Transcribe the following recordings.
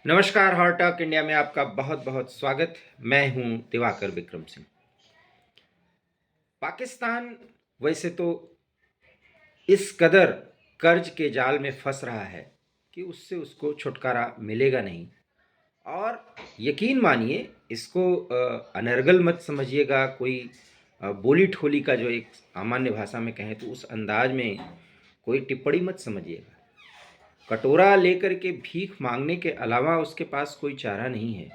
नमस्कार, hot talk India में आपका बहुत बहुत स्वागत। मैं हूं दिवाकर विक्रम सिंह। पाकिस्तान वैसे तो इस कदर कर्ज के जाल में फंस रहा है कि उससे उसको छुटकारा मिलेगा नहीं। और यकीन मानिए, इसको अनर्गल मत समझिएगा, कोई बोली ठोली का जो एक सामान्य भाषा में कहें तो उस अंदाज में कोई टिप्पणी मत समझिएगा। कटोरा लेकर के भीख मांगने के अलावा उसके पास कोई चारा नहीं है,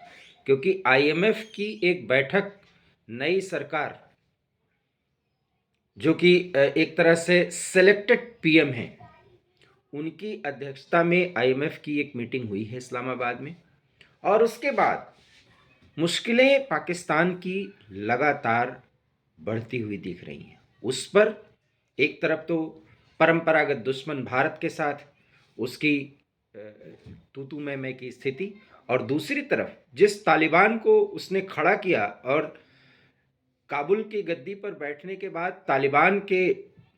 क्योंकि आईएमएफ की एक बैठक, नई सरकार जो कि एक तरह से सिलेक्टेड पीएम है, उनकी अध्यक्षता में आईएमएफ की एक मीटिंग हुई है इस्लामाबाद में। और उसके बाद मुश्किलें पाकिस्तान की लगातार बढ़ती हुई दिख रही हैं। उस पर एक तरफ तो परंपरागत दुश्मन भारत के साथ उसकी तू तू मैं की स्थिति, और दूसरी तरफ जिस तालिबान को उसने खड़ा किया और काबुल की गद्दी पर बैठने के बाद तालिबान के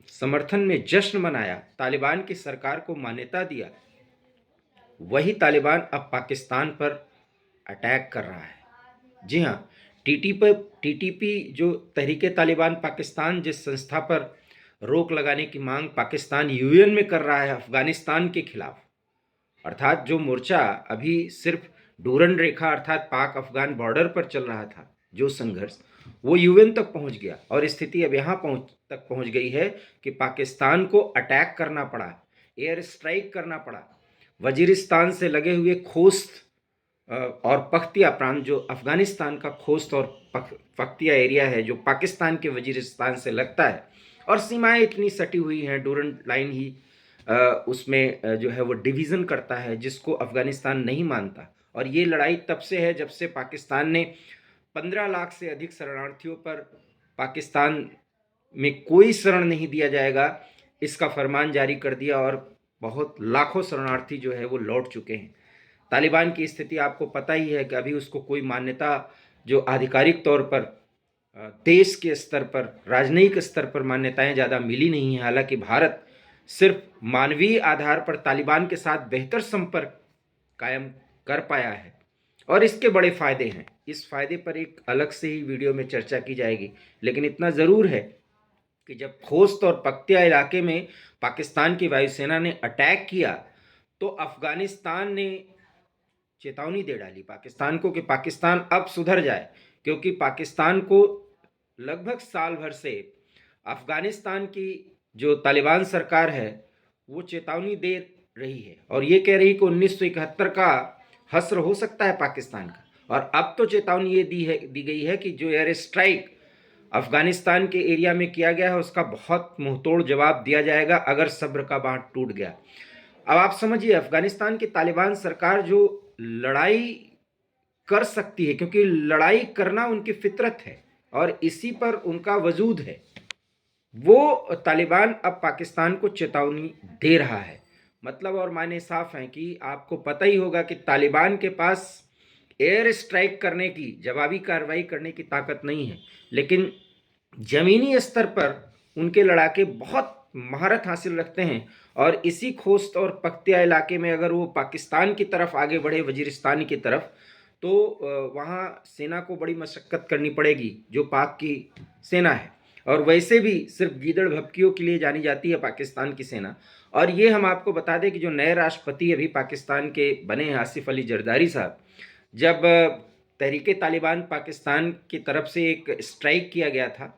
समर्थन में जश्न मनाया, तालिबान की सरकार को मान्यता दिया, वही तालिबान अब पाकिस्तान पर अटैक कर रहा है। जी हाँ, टीटीपी जो तहरीके तालिबान पाकिस्तान, जिस संस्था पर रोक लगाने की मांग पाकिस्तान यूएन में कर रहा है अफगानिस्तान के खिलाफ, अर्थात जो मोर्चा अभी सिर्फ डूरन रेखा अर्थात पाक अफगान बॉर्डर पर चल रहा था, जो संघर्ष वो यूएन तक पहुंच गया और स्थिति अब यहाँ तक पहुंच गई है कि पाकिस्तान को अटैक करना पड़ा, एयर स्ट्राइक करना पड़ा। वजीरिस्तान से लगे हुए खोस्त और पख्तिया प्रांत, जो अफगानिस्तान का खोस्त और पख्तिया एरिया है, जो पाकिस्तान के वजीरिस्तान से लगता है, और सीमाएं इतनी सटी हुई हैं, डूरन लाइन ही उसमें जो है वो डिवीज़न करता है, जिसको अफगानिस्तान नहीं मानता। और ये लड़ाई तब से है जब से पाकिस्तान ने 15 लाख से अधिक शरणार्थियों पर पाकिस्तान में कोई शरण नहीं दिया जाएगा इसका फरमान जारी कर दिया, और बहुत लाखों शरणार्थी जो है वो लौट चुके हैं। तालिबान की स्थिति आपको पता ही है कि अभी उसको कोई मान्यता जो आधिकारिक तौर पर देश के स्तर पर, राजनयिक स्तर पर मान्यताएं ज़्यादा मिली नहीं है। हालांकि भारत सिर्फ मानवीय आधार पर तालिबान के साथ बेहतर संपर्क कायम कर पाया है, और इसके बड़े फायदे हैं। इस फायदे पर एक अलग से ही वीडियो में चर्चा की जाएगी, लेकिन इतना ज़रूर है कि जब खोस्त और पख्तिया इलाके में पाकिस्तान की वायुसेना ने अटैक किया तो अफगानिस्तान ने चेतावनी दे डाली पाकिस्तान को कि पाकिस्तान अब सुधर जाए, क्योंकि पाकिस्तान को लगभग साल भर से अफगानिस्तान की जो तालिबान सरकार है वो चेतावनी दे रही है, और ये कह रही कि 1971 का हस्र हो सकता है पाकिस्तान का। और अब तो चेतावनी ये दी गई है कि जो एयर स्ट्राइक अफगानिस्तान के एरिया में किया गया है उसका बहुत मुंहतोड़ जवाब दिया जाएगा अगर सब्र का बांध टूट गया। अब आप समझिए, अफगानिस्तान की तालिबान सरकार जो लड़ाई कर सकती है, क्योंकि लड़ाई करना उनकी फितरत है और इसी पर उनका वजूद है, वो तालिबान अब पाकिस्तान को चेतावनी दे रहा है। मतलब और मायने साफ हैं कि आपको पता ही होगा कि तालिबान के पास एयर स्ट्राइक करने की, जवाबी कार्रवाई करने की ताकत नहीं है, लेकिन ज़मीनी स्तर पर उनके लड़ाके बहुत महारत हासिल रखते हैं। और इसी खोस्त और पख्तिया इलाके में अगर वो पाकिस्तान की तरफ आगे बढ़े, वजीरिस्तान की तरफ, तो वहाँ सेना को बड़ी मशक्क़त करनी पड़ेगी, जो पाक की सेना है। और वैसे भी सिर्फ गीदड़ भभकियों के लिए जानी जाती है पाकिस्तान की सेना। और ये हम आपको बता दें कि जो नए राष्ट्रपति अभी पाकिस्तान के बने हैं, आसिफ अली जरदारी साहब, जब तहरीके तालिबान पाकिस्तान की तरफ से एक स्ट्राइक किया गया था,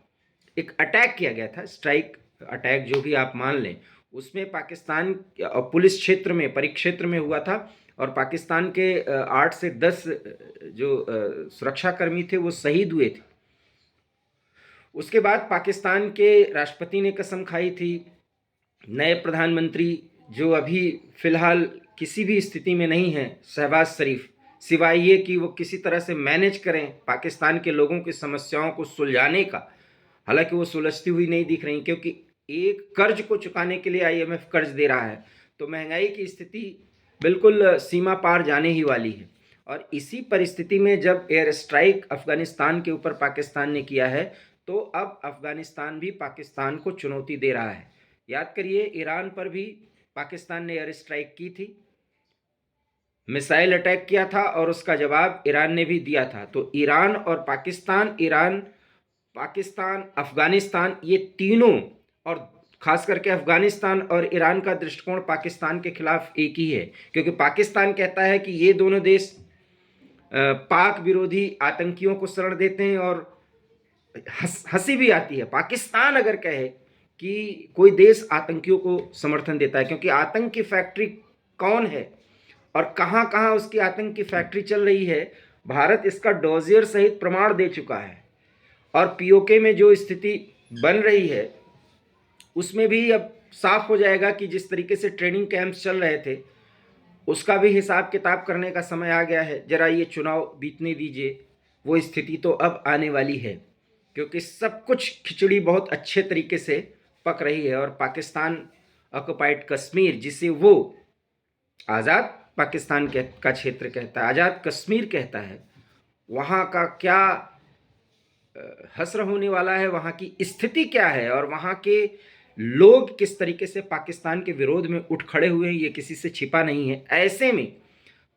एक अटैक किया गया था, स्ट्राइक अटैक जो भी आप मान लें, उसमें पाकिस्तान पुलिस क्षेत्र में, परिक्षेत्र में हुआ था, और पाकिस्तान के 8 से 10 जो सुरक्षाकर्मी थे वो शहीद हुए थे। उसके बाद पाकिस्तान के राष्ट्रपति ने कसम खाई थी, नए प्रधानमंत्री जो अभी फ़िलहाल किसी भी स्थिति में नहीं है, शहबाज शरीफ, सिवाय ये कि वो किसी तरह से मैनेज करें पाकिस्तान के लोगों की समस्याओं को सुलझाने का। हालांकि वो सुलझती हुई नहीं दिख रही, क्योंकि एक कर्ज को चुकाने के लिए आईएमएफ कर्ज दे रहा है, तो महंगाई की स्थिति बिल्कुल सीमा पार जाने ही वाली है। और इसी परिस्थिति में जब एयर स्ट्राइक अफगानिस्तान के ऊपर पाकिस्तान ने किया है, तो अब अफगानिस्तान भी पाकिस्तान को चुनौती दे रहा है। याद करिए, ईरान पर भी पाकिस्तान ने एयर स्ट्राइक की थी, मिसाइल अटैक किया था और उसका जवाब ईरान ने भी दिया था। तो ईरान और पाकिस्तान, ईरान, पाकिस्तान, अफगानिस्तान, ये तीनों, और खास करके अफगानिस्तान और ईरान का दृष्टिकोण पाकिस्तान के खिलाफ एक ही है, क्योंकि पाकिस्तान कहता है कि ये दोनों देश पाक विरोधी आतंकियों को शरण देते हैं, और हंसी भी आती है पाकिस्तान अगर कहे कि कोई देश आतंकियों को समर्थन देता है, क्योंकि आतंक की फैक्ट्री कौन है और कहां कहां उसकी आतंक की फैक्ट्री चल रही है, भारत इसका डोजियर सहित प्रमाण दे चुका है। और पीओके में जो स्थिति बन रही है उसमें भी अब साफ हो जाएगा कि जिस तरीके से ट्रेनिंग कैंप्स चल रहे थे उसका भी हिसाब किताब करने का समय आ गया है। जरा ये चुनाव बीतने दीजिए, वो स्थिति तो अब आने वाली है, क्योंकि सब कुछ खिचड़ी बहुत अच्छे तरीके से पक रही है। और पाकिस्तान ऑक्युपाइड कश्मीर, जिसे वो आज़ाद पाकिस्तान का क्षेत्र कहता है, आज़ाद कश्मीर कहता है, वहाँ का क्या हश्र होने वाला है, वहाँ की स्थिति क्या है और वहाँ के लोग किस तरीके से पाकिस्तान के विरोध में उठ खड़े हुए हैं, ये किसी से छिपा नहीं है। ऐसे में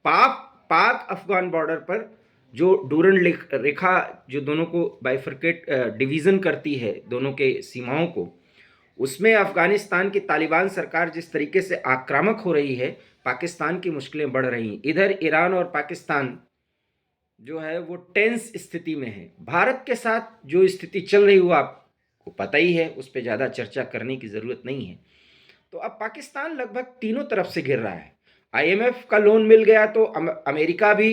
पाक अफगान बॉर्डर पर जो डूरन रेखा जो दोनों को बाइफरकेट डिवीज़न करती है, दोनों के सीमाओं को, उसमें अफगानिस्तान की तालिबान सरकार जिस तरीके से आक्रामक हो रही है, पाकिस्तान की मुश्किलें बढ़ रही हैं। इधर ईरान और पाकिस्तान जो है वो टेंस स्थिति में है। भारत के साथ जो स्थिति चल रही वो आपको पता ही है, उस पर ज़्यादा चर्चा करने की ज़रूरत नहीं है। तो अब पाकिस्तान लगभग तीनों तरफ से घिर रहा है। आईएमएफ का लोन मिल गया तो अमेरिका भी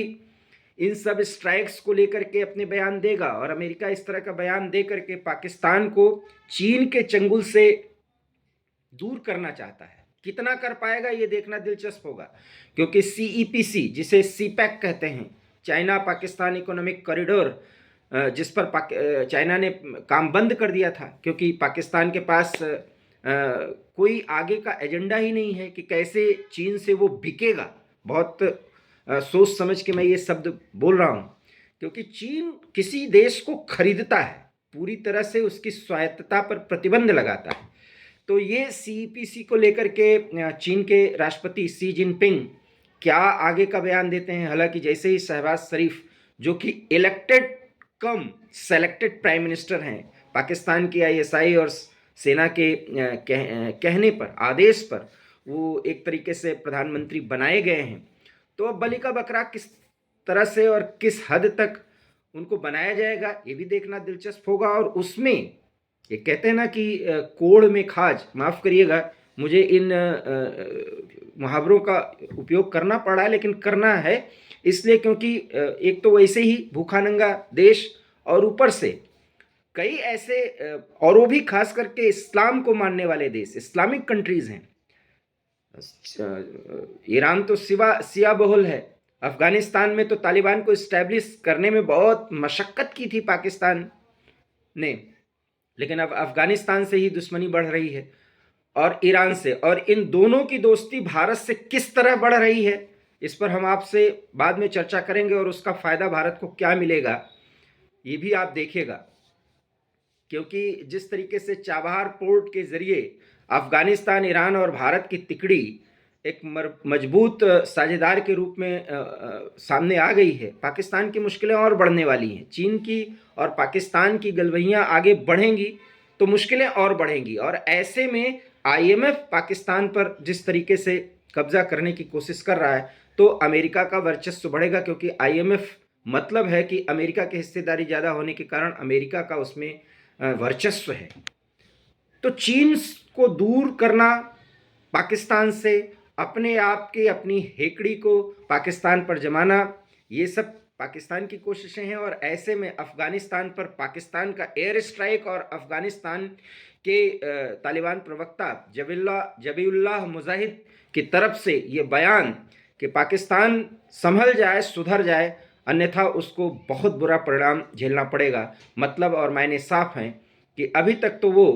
इन सब स्ट्राइक्स को लेकर के अपने बयान देगा, और अमेरिका इस तरह का बयान दे करके पाकिस्तान को चीन के चंगुल से दूर करना चाहता है। कितना कर पाएगा ये देखना दिलचस्प होगा, क्योंकि सीईपीसी, जिसे सीपैक कहते हैं, चाइना पाकिस्तान इकोनॉमिक कॉरिडोर, जिस पर चाइना ने काम बंद कर दिया था, क्योंकि पाकिस्तान के पास कोई आगे का एजेंडा ही नहीं है कि कैसे चीन से वो बिकेगा। बहुत सोच समझ के मैं ये शब्द बोल रहा हूँ, क्योंकि चीन किसी देश को खरीदता है, पूरी तरह से उसकी स्वायत्तता पर प्रतिबंध लगाता है। तो ये सीईपीसी को लेकर के चीन के राष्ट्रपति शी जिनपिंग क्या आगे का बयान देते हैं। हालांकि जैसे ही शहबाज शरीफ, जो कि इलेक्टेड कम सेलेक्टेड प्राइम मिनिस्टर हैं, पाकिस्तान की आईएसआई और सेना के कहने पर, आदेश पर वो एक तरीके से प्रधानमंत्री बनाए गए हैं, तो अब बलि का बकरा किस तरह से और किस हद तक उनको बनाया जाएगा ये भी देखना दिलचस्प होगा। और उसमें ये कहते हैं ना कि कोढ़ में खाज, माफ़ करिएगा मुझे इन मुहावरों का उपयोग करना पड़ा, लेकिन करना है इसलिए क्योंकि एक तो वैसे ही भूखा नंगा देश, और ऊपर से कई ऐसे और वो भी खास करके इस्लाम को मानने वाले देश, इस्लामिक कंट्रीज़ हैं। ईरान तो सिया बहुल है, अफगानिस्तान में तो तालिबान को इस्टेब्लिश करने में बहुत मशक्क़त की थी पाकिस्तान ने, लेकिन अब अफगानिस्तान से ही दुश्मनी बढ़ रही है और ईरान से, और इन दोनों की दोस्ती भारत से किस तरह बढ़ रही है इस पर हम आपसे बाद में चर्चा करेंगे, और उसका फ़ायदा भारत को क्या मिलेगा ये भी आप देखिएगा। क्योंकि जिस तरीके से चाबहार पोर्ट के ज़रिए अफगानिस्तान, ईरान और भारत की तिकड़ी एक मजबूत साझेदार के रूप में सामने आ गई है, पाकिस्तान की मुश्किलें और बढ़ने वाली हैं। चीन की और पाकिस्तान की गलवहियाँ आगे बढ़ेंगी तो मुश्किलें और बढ़ेंगी, और ऐसे में आईएमएफ पाकिस्तान पर जिस तरीके से कब्जा करने की कोशिश कर रहा है तो अमेरिका का वर्चस्व बढ़ेगा, क्योंकि आईएमएफ मतलब है कि अमेरिका की हिस्सेदारी ज़्यादा होने के कारण अमेरिका का उसमें वर्चस्व है। तो चीन को दूर करना पाकिस्तान से, अपने आप के अपनी हेकड़ी को पाकिस्तान पर जमाना, ये सब पाकिस्तान की कोशिशें हैं। और ऐसे में अफ़गानिस्तान पर पाकिस्तान का एयर स्ट्राइक और अफ़गानिस्तान के तालिबान प्रवक्ता जबीउल्लाह मुजाहिद की तरफ से ये बयान कि पाकिस्तान संभल जाए, सुधर जाए, अन्यथा उसको बहुत बुरा परिणाम झेलना पड़ेगा, मतलब और मायने साफ हैं कि अभी तक तो वो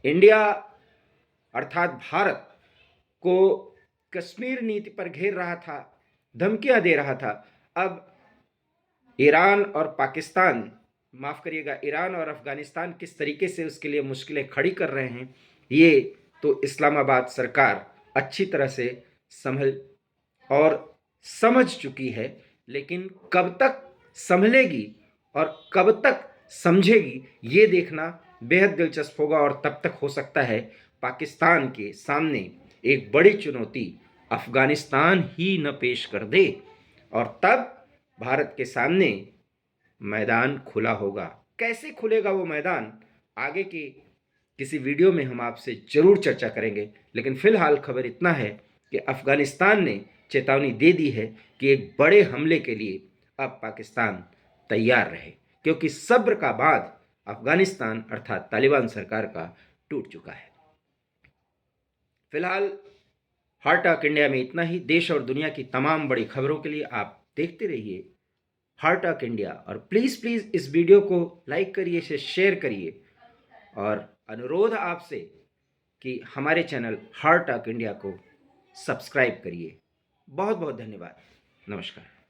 इंडिया अर्थात भारत को कश्मीर नीति पर घेर रहा था, धमकियां दे रहा था। अब ईरान और पाकिस्तान, माफ़ करिएगा, ईरान और अफ़गानिस्तान किस तरीके से उसके लिए मुश्किलें खड़ी कर रहे हैं, ये तो इस्लामाबाद सरकार अच्छी तरह से संभल और समझ चुकी है, लेकिन कब तक संभलेगी और कब तक समझेगी ये देखना बेहद दिलचस्प होगा। और तब तक हो सकता है पाकिस्तान के सामने एक बड़ी चुनौती अफ़गानिस्तान ही न पेश कर दे, और तब भारत के सामने मैदान खुला होगा। कैसे खुलेगा वो मैदान, आगे के किसी वीडियो में हम आपसे ज़रूर चर्चा करेंगे। लेकिन फ़िलहाल खबर इतना है कि अफ़गानिस्तान ने चेतावनी दे दी है कि एक बड़े हमले के लिए अब पाकिस्तान तैयार रहे, क्योंकि सब्र का बांध अफ़गानिस्तान अर्थात तालिबान सरकार का टूट चुका है। फ़िलहाल हार्ट टॉक इंडिया में इतना ही। देश और दुनिया की तमाम बड़ी खबरों के लिए आप देखते रहिए हार्ट टॉक इंडिया, और प्लीज़ इस वीडियो को लाइक करिए, इसे शेयर करिए, और अनुरोध आपसे कि हमारे चैनल हार्ट टॉक इंडिया को सब्सक्राइब करिए। बहुत बहुत धन्यवाद। नमस्कार।